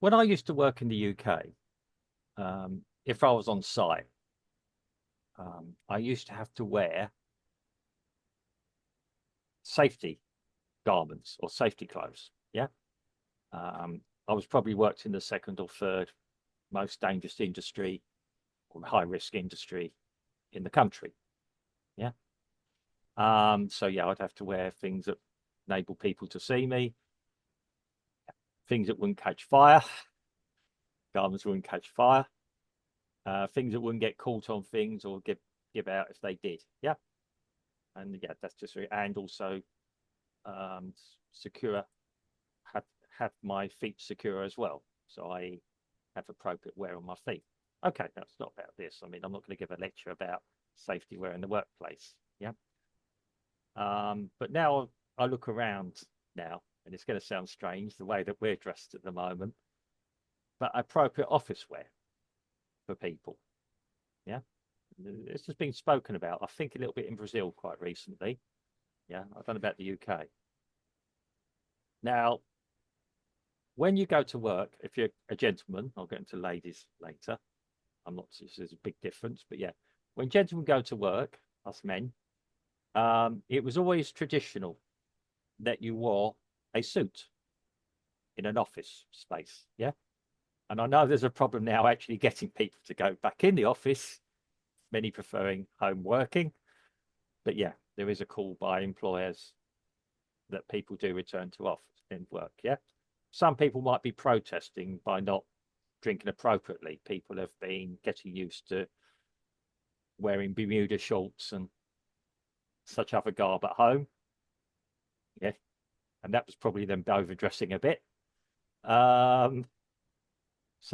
When I used to work in the UK, if I was on site, I used to have to wear safety garments or safety clothes. Yeah. I was probably worked in the second or third most dangerous industry or high risk industry in the country. Yeah. So yeah, I'd have to wear things that enable people to see me, things that wouldn't catch fire, garments wouldn't catch fire, things that wouldn't get caught on things or give out if they did. Yeah. And yeah, that's just and also secure have have my feet secure as well. So I have appropriate wear on my feet. Okay, that's not about this. I mean, I'm not going to give a lecture about safety wear in the workplace. Yeah. But now I look around now, and it's going to sound strange the way that we're dressed at the moment, but appropriate office wear for people. Yeah. It's just been spoken about, I think, a little bit in Brazil quite recently. Yeah. I don't know about the UK. Now, when you go to work, if you're a gentleman, I'll get into ladies later. I'm not, there's a big difference, but yeah, when gentlemen go to work, us men, it was always traditional that you wore a suit in an office space. Yeah. And I know there's a problem now actually getting people to go back in the office, many preferring home working. But yeah, there is a call by employers that people do return to office and work. Yeah. Some people might be protesting by not drinking appropriately. People have been getting used to wearing Bermuda shorts and such other garb at home. Yeah. And that was probably them overdressing a bit. So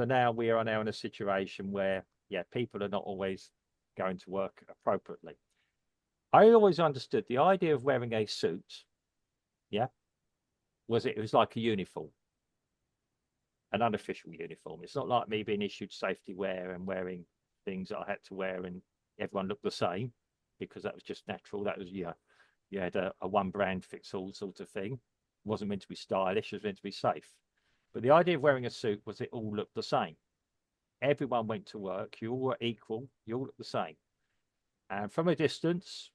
now we are now in a situation where, yeah, people are not always going to work appropriately. I always understood the idea of wearing a suit, yeah, it was like a uniform, an unofficial uniform. It's not like me being issued safety wear and wearing things that I had to wear and everyone looked the same because that was just natural. That was, yeah, you had a one brand fits all sort of thing. It wasn't meant to be stylish, it was meant to be safe. But the idea of wearing a suit was it all looked the same. Everyone went to work, you all were equal, you all looked the same. And from a distance,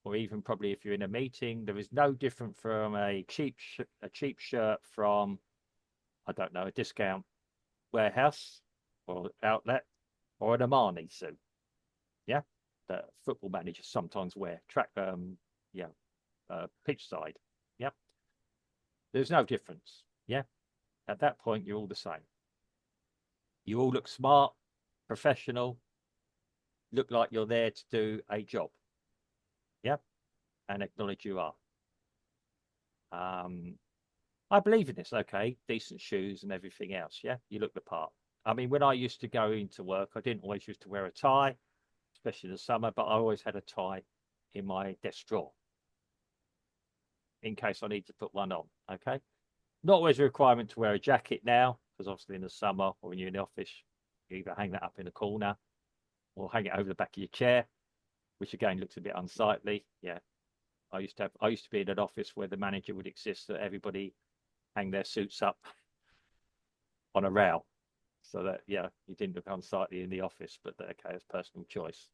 or even probably if you're in a meeting, there is no different from a cheap shirt from, I don't know, a discount warehouse or outlet or an Armani suit. Yeah, that football managers sometimes wear pitch side. Yeah, there's no difference. Yeah, at that point you're all the same. You all look smart, professional, look like you're there to do a job. Yeah, and acknowledge you are. I believe in this. Okay, decent shoes and everything else. Yeah, you look the part. I mean, when I used to go into work, I didn't always used to wear a tie, especially in the summer, but I always had a tie in my desk drawer in case I need to put one on. Okay, not always a requirement to wear a jacket now, because obviously in the summer or when you're in the office, you either hang that up in the corner or hang it over the back of your chair, which again looks a bit unsightly. Yeah, I used to be in an office where the manager would insist that everybody hang their suits up on a rail, so that yeah, you didn't look unsightly in the office. But okay, it's personal choice.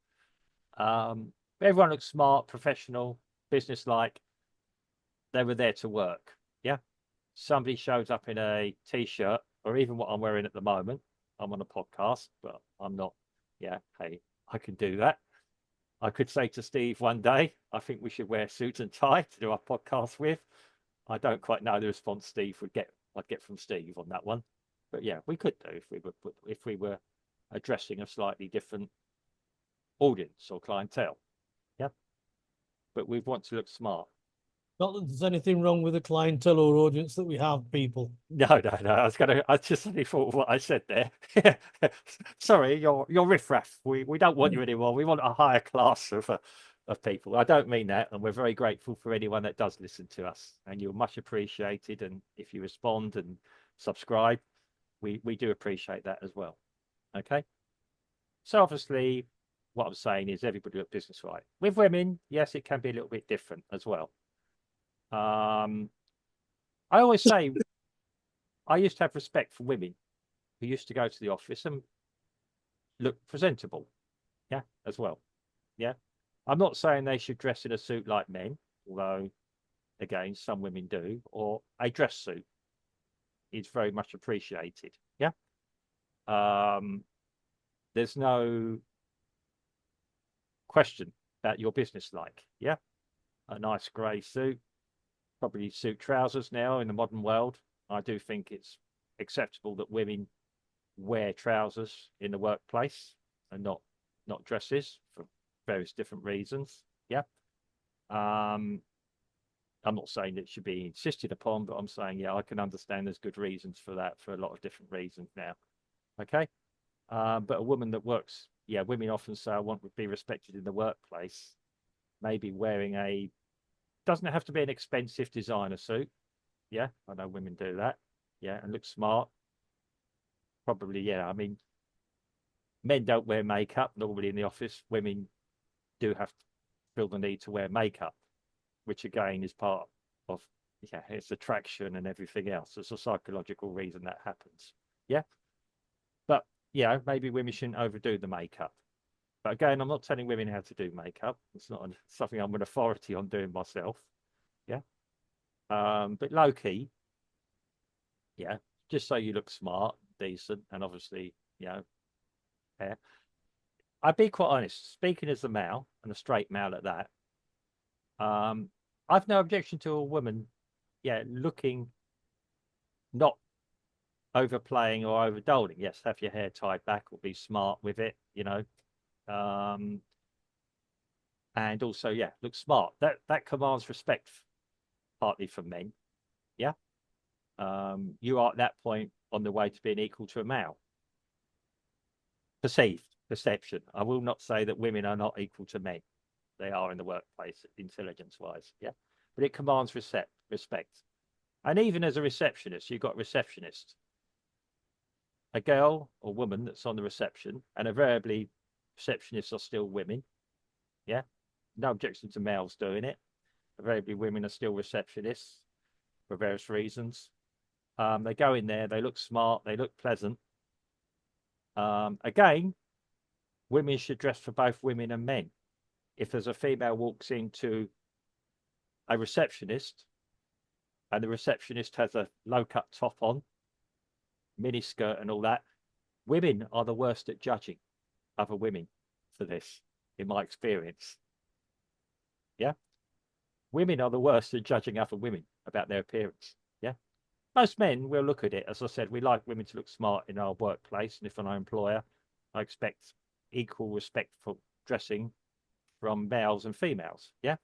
Everyone looks smart, professional, business-like. They were there to work. Yeah, somebody shows up in a t-shirt, or even what I'm wearing at the moment. I'm on a podcast, but I'm not. Yeah, hey, I can do that. I could say to Steve one day, I think we should wear suit and tie to do our podcast with. I don't quite know the response I'd get from Steve on that one. But yeah, we could do if we were addressing a slightly different audience or clientele. Yeah. But we want to look smart. Not that there's anything wrong with the clientele or audience that we have, people. No. I just only thought of what I said there. Sorry, you're riffraff. We don't want you anymore. We want a higher class of people. I don't mean that, and we're very grateful for anyone that does listen to us, and you're much appreciated. And if you respond and subscribe, we do appreciate that as well. Okay. So obviously, what I'm saying is everybody look business right. With women, yes, it can be a little bit different as well. I always say I used to have respect for women who used to go to the office and look presentable, yeah, as well. Yeah. I'm not saying they should dress in a suit like men, although again, some women do, or a dress suit is very much appreciated. Yeah. Um, there's no question about your business like. Yeah. A nice grey suit, probably suit trousers now in the modern world. I do think it's acceptable that women wear trousers in the workplace and not dresses for various different reasons. Yeah. Um, I'm not saying it should be insisted upon, but I'm saying, yeah, I can understand there's good reasons for that for a lot of different reasons now. Okay. But a woman that works, yeah, women often say I want to be respected in the workplace. Maybe wearing doesn't have to be an expensive designer suit. Yeah, I know women do that. Yeah, and look smart. Probably, yeah. I mean, men don't wear makeup normally in the office. Women do have to feel the need to wear makeup, which again is part of, yeah, it's attraction and everything else. It's a psychological reason that happens. Yeah. But yeah, maybe women shouldn't overdo the makeup. But again, I'm not telling women how to do makeup. It's not something I'm an authority on doing myself. Yeah. But low key, yeah, just so you look smart, decent, and obviously, you know, hair. I'd be quite honest, speaking as a male and a straight male at that, um, I've no objection to a woman, yeah, looking not overplaying or overdolling. Yes, have your hair tied back or be smart with it, you know. Um, and also, yeah, look smart. That commands respect partly from men. Yeah. You are at that point on the way to being equal to a male. Perception. I will not say that women are not equal to men. They are in the workplace, intelligence wise. Yeah. But it commands respect. And even as a receptionist, you've got receptionist, a girl or woman that's on the reception, and invariably receptionists are still women. Yeah. No objection to males doing it. Invariably women are still receptionists for various reasons. They go in there, they look smart, they look pleasant. Again, women should dress for both women and men. If there's a female walks into a receptionist and the receptionist has a low cut top on, mini skirt and all that, women are the worst at judging other women for this, in my experience. Yeah. Women are the worst at judging other women about their appearance. Yeah. Most men will look at it. As I said, we like women to look smart in our workplace. And if I'm an employer, I expect equal respect for dressing from males and females. Yeah.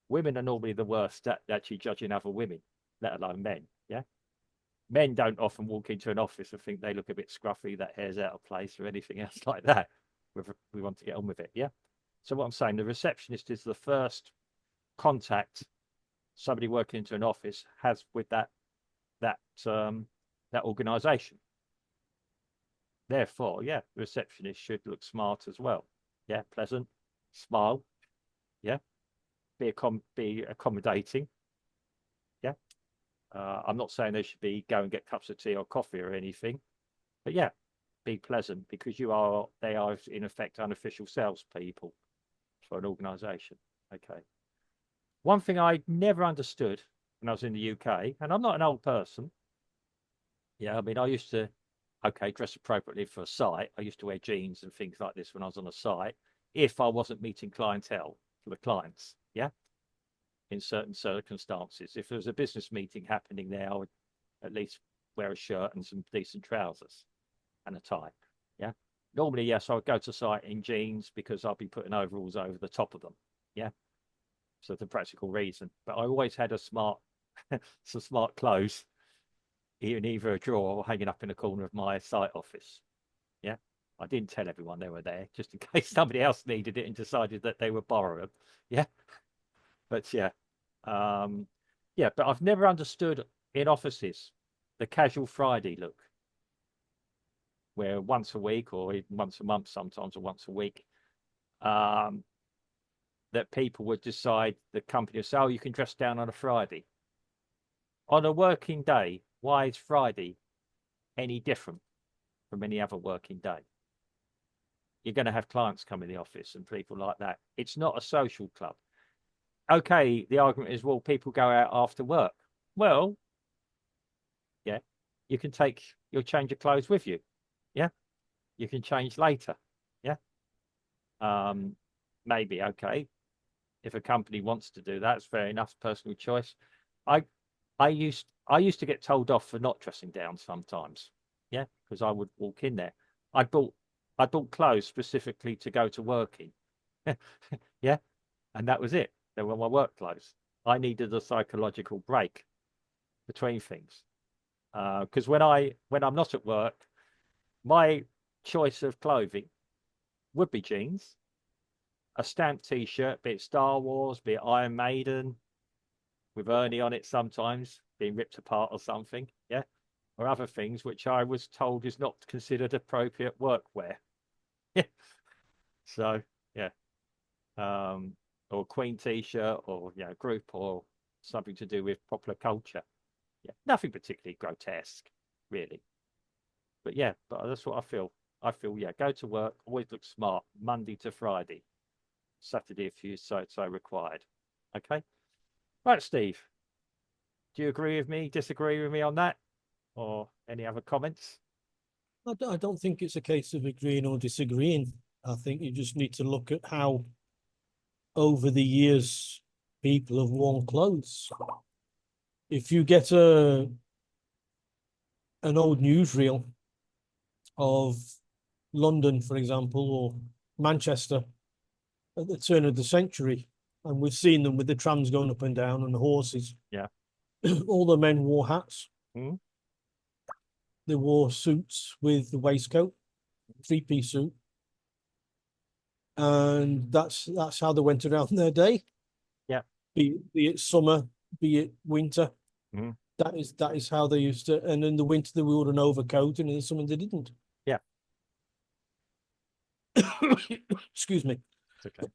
Women are normally the worst at actually judging other women, let alone men. Yeah. Men don't often walk into an office and think they look a bit scruffy, that hair's out of place, or anything else like that. We want to get on with it. Yeah. So what I'm saying, the receptionist is the first contact somebody working into an office has with that organization. Therefore, yeah, the receptionist should look smart as well. Yeah, pleasant, smile. Yeah, be accommodating. Yeah, I'm not saying they should be go and get cups of tea or coffee or anything, but yeah, be pleasant because they are in effect unofficial salespeople for an organization. Okay. One thing I never understood when I was in the UK, and I'm not an old person. Yeah, I mean, I used to, okay, dress appropriately for a site. I used to wear jeans and things like this when I was on a site, if I wasn't meeting clientele for the clients. Yeah, in certain circumstances. If there was a business meeting happening there, I would at least wear a shirt and some decent trousers and a tie. Yeah. Normally, yes, I would go to site in jeans because I'll be putting overalls over the top of them. Yeah. So the practical reason. But I always had some smart clothes in either a drawer or hanging up in the corner of my site office. Yeah. I didn't tell everyone they were there just in case somebody else needed it and decided that they would borrow them. Yeah. But yeah. Yeah, but I've never understood in offices the casual Friday look, where once a week or even once a month sometimes or once a week, um, that people would decide, the company would say, oh, you can dress down on a Friday. On a working day, why is Friday any different from any other working day. You're going to have clients come in the office and people like that. It's not a social club. Okay, the argument is, well, people go out after work. Well, yeah, you'll change your clothes with you. Yeah, you can change later. Yeah, maybe, okay. If a company wants to do that, it's fair enough, personal choice. I I used to get told off for not dressing down sometimes. Yeah, because I would walk in there. I bought I bought clothes specifically to go to work in. Yeah, and that was it. They were my work clothes. I needed a psychological break between things. Because when I'm not at work, my choice of clothing would be jeans, a stamped T-shirt, be it Star Wars, be it Iron Maiden, with Ernie on it sometimes, being ripped apart or something, yeah, or other things which I was told is not considered appropriate workwear. Yeah, so yeah, or Queen T-shirt, or group, or something to do with popular culture. Yeah, nothing particularly grotesque, really. But yeah, but that's what I feel. I feel, yeah, go to work, always look smart, Monday to Friday, Saturday if you so required. Okay, right, Steve. Do you agree with me? Disagree with me on that? Or any other comments? I don't think it's a case of agreeing or disagreeing. I think you just need to look at how over the years people have worn clothes. If you get an old newsreel of London, for example, or Manchester at the turn of the century, and we've seen them with the trams going up and down and the horses, Yeah. all the men wore hats. Mm. They wore suits with the waistcoat, three-piece suit, and that's how they went around their day. Yeah. Be it summer, be it winter. Mm. That is how they used to. And in the winter they wore an overcoat, and in the summer they didn't. Yeah. Excuse me. It's okay.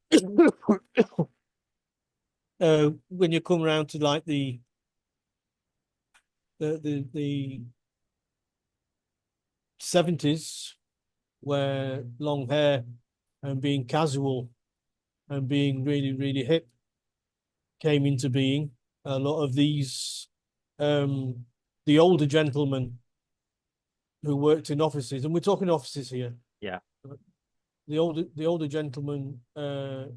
When you come around to like the 70s, where long hair and being casual and being really, really hip came into being, a lot of these the older gentlemen who worked in offices, and we're talking offices here. Yeah. The older gentlemen who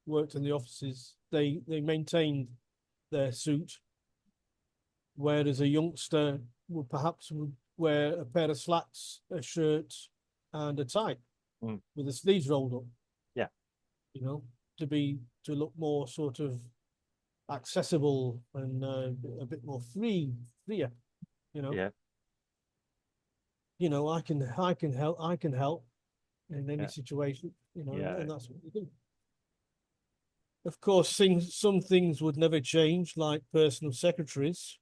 worked in the offices, they maintained their suit, whereas a youngster would wear a pair of slacks, a shirt, and a tie with the sleeves rolled up. Yeah. You know, to look more sort of accessible and a bit more freer. You know. Yeah. I can help in any Yeah. situation. Yeah. And that's what we do. Of course, some things would never change, like personal secretaries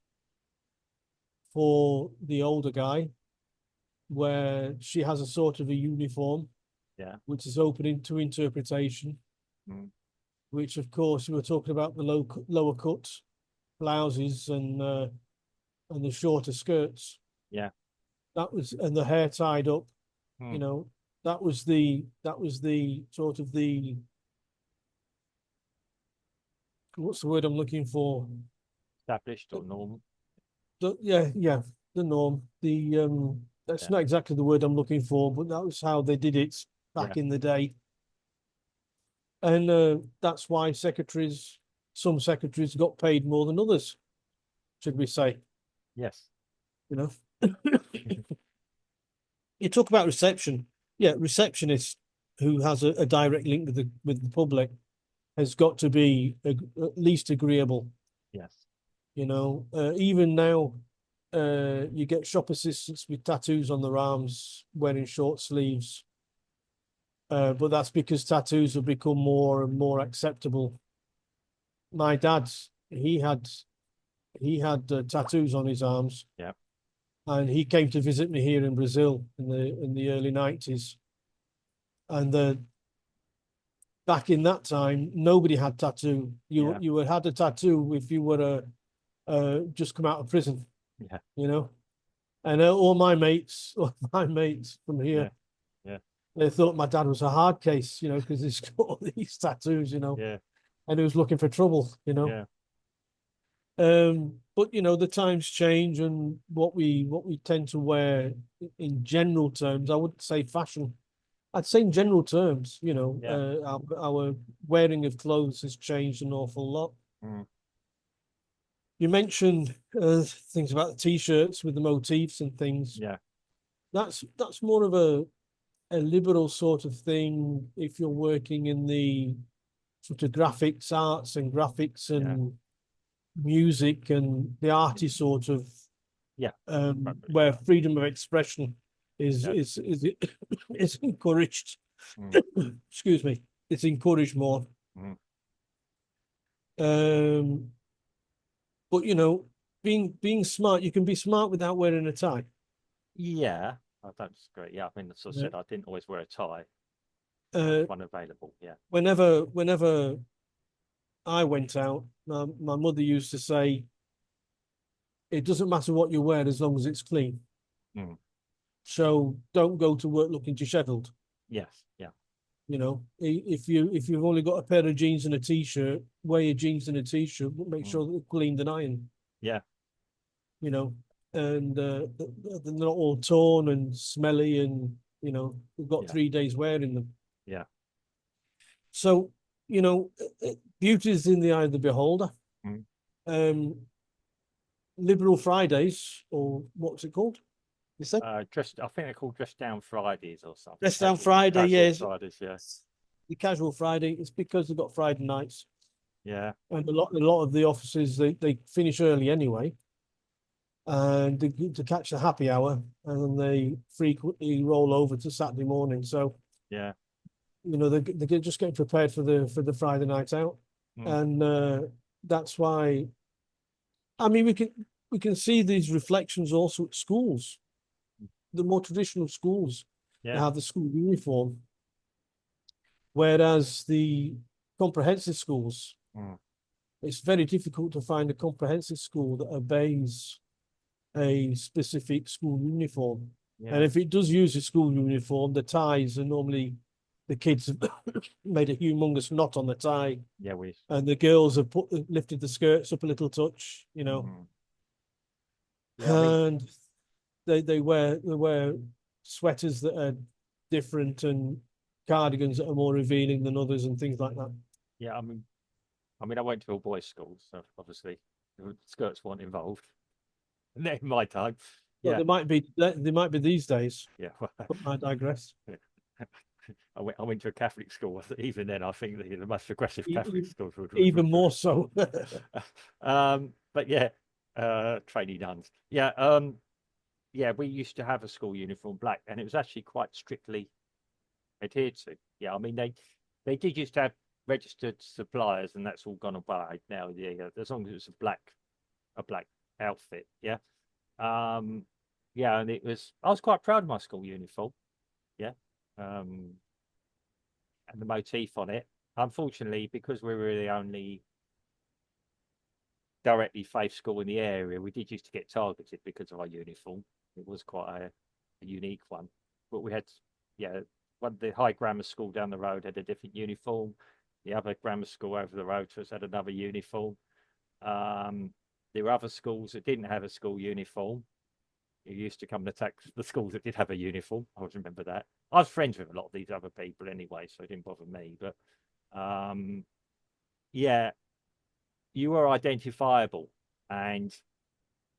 for the older guy, where she has a sort of a uniform, Yeah. which is open to interpretation. Mm. Which, of course, we were talking about the lower cut blouses and the shorter skirts. Yeah. That was, and the hair tied up. Mm. That was the sort of the, what's the word I'm looking for? Established or normal? Yeah, the norm. That's Yeah. not exactly the word I'm looking for, but that was how they did it Yeah. back in the day. And that's why some secretaries got paid more than others, should we say? Yes. You know, you talk about reception. Yeah, receptionist who has a direct link with the public has got to be at least agreeable. Yes. Even now, you get shop assistants with tattoos on their arms, wearing short sleeves. But that's because tattoos have become more and more acceptable. My dad's he had tattoos on his arms, Yeah. and he came to visit me here in Brazil in the early 90s. And back in that time, nobody had tattoo. Yeah. You had a tattoo if you were just come out of prison. Yeah. You know, And all my mates from Yeah, here, yeah, they thought my dad was a hard case, because he's got all these tattoos, yeah, and he was looking for trouble. yeah, But the times change, and what we tend to wear in general terms, I wouldn't say fashion. I'd say in general terms, yeah. our wearing of clothes has changed an awful lot. Mm, You mentioned things about the t-shirts with the motifs and things. yeah, That's more of a liberal sort of thing if you're working in the sort of graphics arts and graphics yeah, and music and the arty sort of yeah. Probably, where yeah, freedom of expression is yeah. is is is encouraged. Mm, Excuse me, it's encouraged more. mm. Um, but being smart, you can be smart without wearing a tie. Yeah, I don't disagree. Yeah, I mean, as I Yeah. said, I didn't always wear a tie. I had Uh, one available. Yeah, whenever I went out, my mother used to say, "It doesn't matter what you wear as long as it's clean." mm. So don't go to work looking disheveled. Yes, yeah, If you've only got a pair of jeans and a t-shirt, wear your jeans and a t-shirt, but make mm. sure they're cleaned and ironed. Yeah, You know, and they're not all torn and smelly, and we've got yeah, 3 days wearing them. yeah. So beauty is in the eye of the beholder. Mm. Um, Liberal Fridays, or what's it called? You said Dressed. I think they're called dress down Fridays or something. Dress Down Friday. Casual Yes, Fridays. Yeah, the casual Friday. It's because they've got Friday nights, yeah, and a lot of the offices they finish early anyway, and to catch the happy hour, and then they frequently roll over to Saturday morning. So yeah. they're just getting prepared for the Friday night out, Mm. and that's why. I mean, we can see these reflections also at schools. The more traditional schools, they Yeah, have the school uniform, whereas the comprehensive schools, mm. it's very difficult to find a comprehensive school that obeys a specific school uniform. And Yeah, if it does use a school uniform, the ties are normally the kids have made a humongous knot on the tie, yeah. We. and the girls have lifted the skirts up a little touch. Mm. Yeah, I mean, And they wear sweaters that are different, and cardigans that are more revealing than others, and things like that. yeah. I went to a boys' school, so obviously the skirts weren't involved in my time. Well, Yeah, they might be these days, yeah. but I digress. I went to a Catholic school. Even then, I think the most aggressive E- Catholic e- schools would. Even more so. But yeah, trainee nuns. Yeah, yeah. We used to have a school uniform, black, and it was actually quite strictly adhered to. Yeah, I mean they did used to have registered suppliers, and that's all gone away now. Yeah, as long as it was a black outfit. Yeah, um, yeah, and I was quite proud of my school uniform. Yeah, um, and the motif on it. Unfortunately, because we were the only directly faith school in the area, we did used to get targeted because of our uniform. It was quite a unique one. But we had, yeah, the high grammar school down the road had a different uniform. The other grammar school over the road to us had another uniform. Um, there were other schools that didn't have a school uniform. You used to come and attack the schools that did have a uniform. I always remember that. I was friends with a lot of these other people anyway, so it didn't bother me. But um, yeah, you were identifiable, and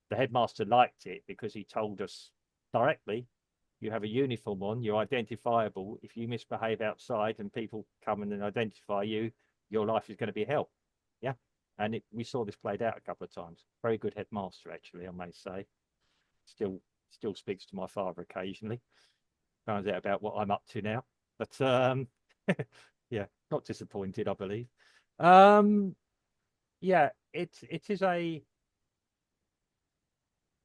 the headmaster liked it because he told us directly, you have a uniform on, you're identifiable. If you misbehave outside and people come and identify you, your life is going to be hell. Yeah. And we saw this played out a couple of times. Very good headmaster, actually, I may say. Still speaks to my father occasionally. Finds out about what I'm up to now. But yeah, not disappointed, I believe. Um, yeah, it is a,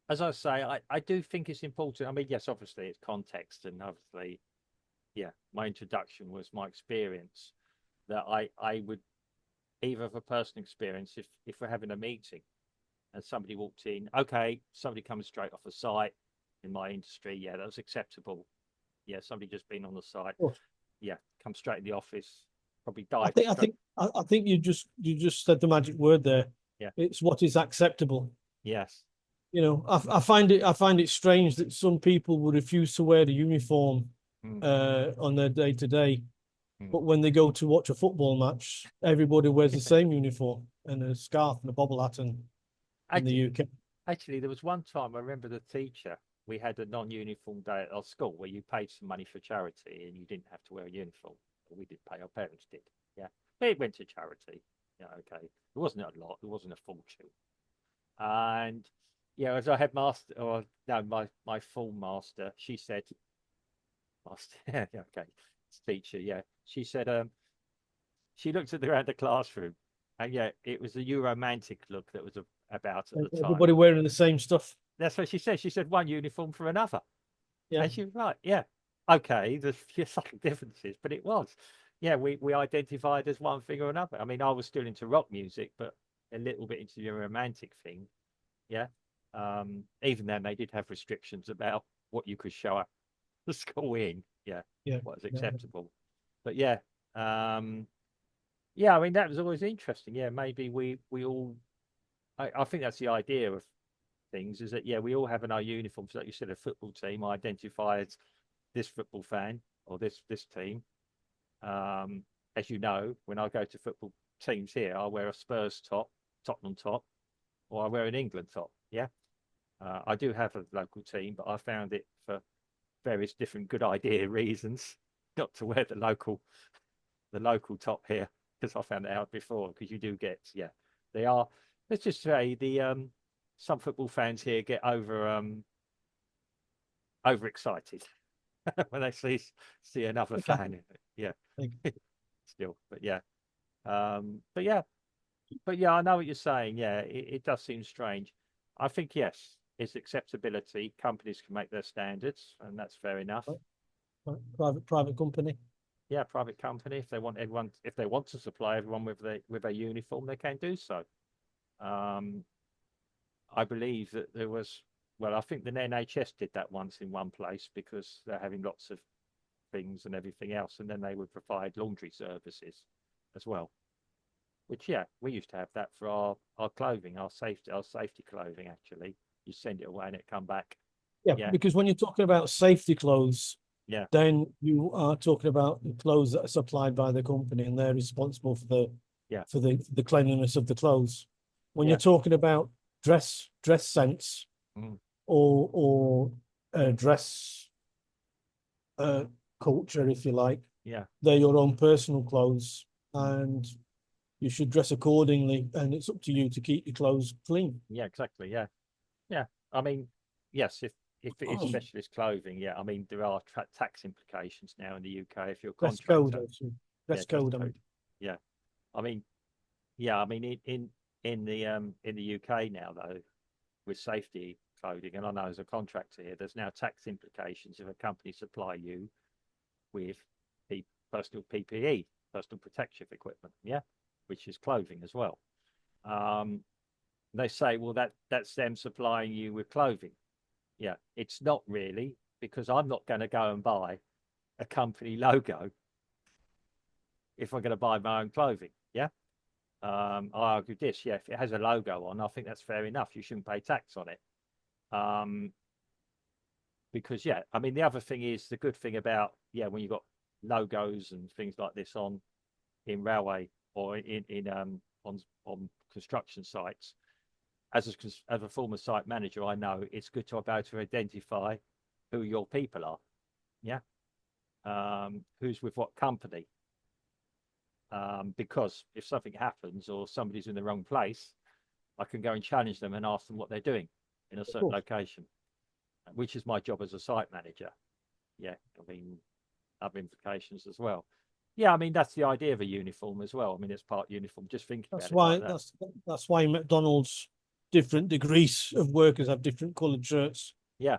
as I say, I do think it's important. I mean, yes, obviously it's context, and obviously, yeah, my introduction was my experience that I would, either for personal experience, if we're having a meeting and somebody walked in, okay, somebody comes straight off the site, in my industry. Yeah, that was acceptable. Yeah, somebody just been on the site. Well, Yeah, come straight in the office, probably I dive think I straight. think I think you just said the magic word there. Yeah, It's what is acceptable. yes. You know, I find it strange that some people would refuse to wear the uniform Mm, on their day to day, mm. but when they go to watch a football match, everybody wears the same uniform and a scarf and a bobble hat in the Actually, UK. actually, there was one time I remember the teacher. We had a non-uniform day at our school where you paid some money for charity and you didn't have to wear a uniform. We did pay, our parents did. Yeah, but it went to charity. Yeah, okay. It wasn't a lot. It wasn't a fortune. And yeah, as our headmaster, or no, my form master, she said, master, yeah, okay, teacher, yeah, she said, she looked at around the classroom, and yeah, it was the Euromantic look that was about at the time. Everybody wearing the same stuff. That's what she said. She said one uniform for another, Yeah, and she was right. Yeah, okay, there's few subtle differences, but it was. Yeah, we identified as one thing or another. I mean, I was still into rock music, but a little bit into the romantic thing. Yeah. Even then, they did have restrictions about what you could show up the school in. Yeah, yeah, what was yeah. acceptable. But yeah, yeah. I mean, that was always interesting. Yeah, maybe we all. I think that's the idea of things is that yeah, we all have in our uniforms. Like you said, a football team identify as this football fan or this team. Um, as you know, when I go to football teams here, I wear a Spurs top, Tottenham top, or I wear an England top. Yeah. I do have a local team, but I found it for various different good idea reasons not to wear the local top here because I found it out before because you do get they are let's just say the some football fans here get overexcited when they see another Okay. fan in it. Yeah, Like, still, but yeah, but yeah, but yeah, I know what you're saying. Yeah, it does seem strange. I think yes, it's acceptability. Companies can make their standards, and that's fair enough. private company. Yeah, private company, if they want everyone, if they want to supply everyone with a uniform, they can do so. Um, I believe that there was, well, I think the NHS did that once in one place because they're having lots of things and everything else, and then they would provide laundry services as well. Which yeah, we used to have that for our clothing, our safety clothing actually. You send it away and it come back. Yeah, Yeah, because when you're talking about safety clothes, yeah, then you are talking about the clothes that are supplied by the company, and they're responsible for yeah, the cleanliness of the clothes. When you're yeah. talking about dress sense Mm, or dress uh, culture, if you like, yeah, they're your own personal clothes, and you should dress accordingly. And it's up to you to keep your clothes clean. yeah, exactly. Yeah. Yeah, I mean, yes, if it is specialist clothing, yeah, I mean there are tax implications now in the UK if you're a Dress code, contractor. also. Yeah, Dress dress code. I code. mean, Yeah, I mean, yeah, I mean in the UK now though with safety clothing, and I know as a contractor here, there's now tax implications if a company supply you with personal PPE, personal protective equipment, yeah, which is clothing as well. Um, they say, well, that's them supplying you with clothing. Yeah, it's not really because I'm not going to go and buy a company logo if I'm going to buy my own clothing. Yeah. I argue this. Yeah, if it has a logo on, I think that's fair enough. You shouldn't pay tax on it. Um, because yeah, I mean the other thing is the good thing about yeah when you've got logos and things like this on in railway or in on construction sites. As a former site manager, I know it's good to be able to identify who your people are. Yeah. Who's with what company. Because if something happens or somebody's in the wrong place, I can go and challenge them and ask them what they're doing in a of certain course. location, which is my job as a site manager. Yeah, I mean, other implications as well. Yeah, I mean, that's the idea of a uniform as well. I mean, it's part uniform, just thinking That's about it why like that. that's why McDonald's different degrees of workers have different coloured shirts. Yeah,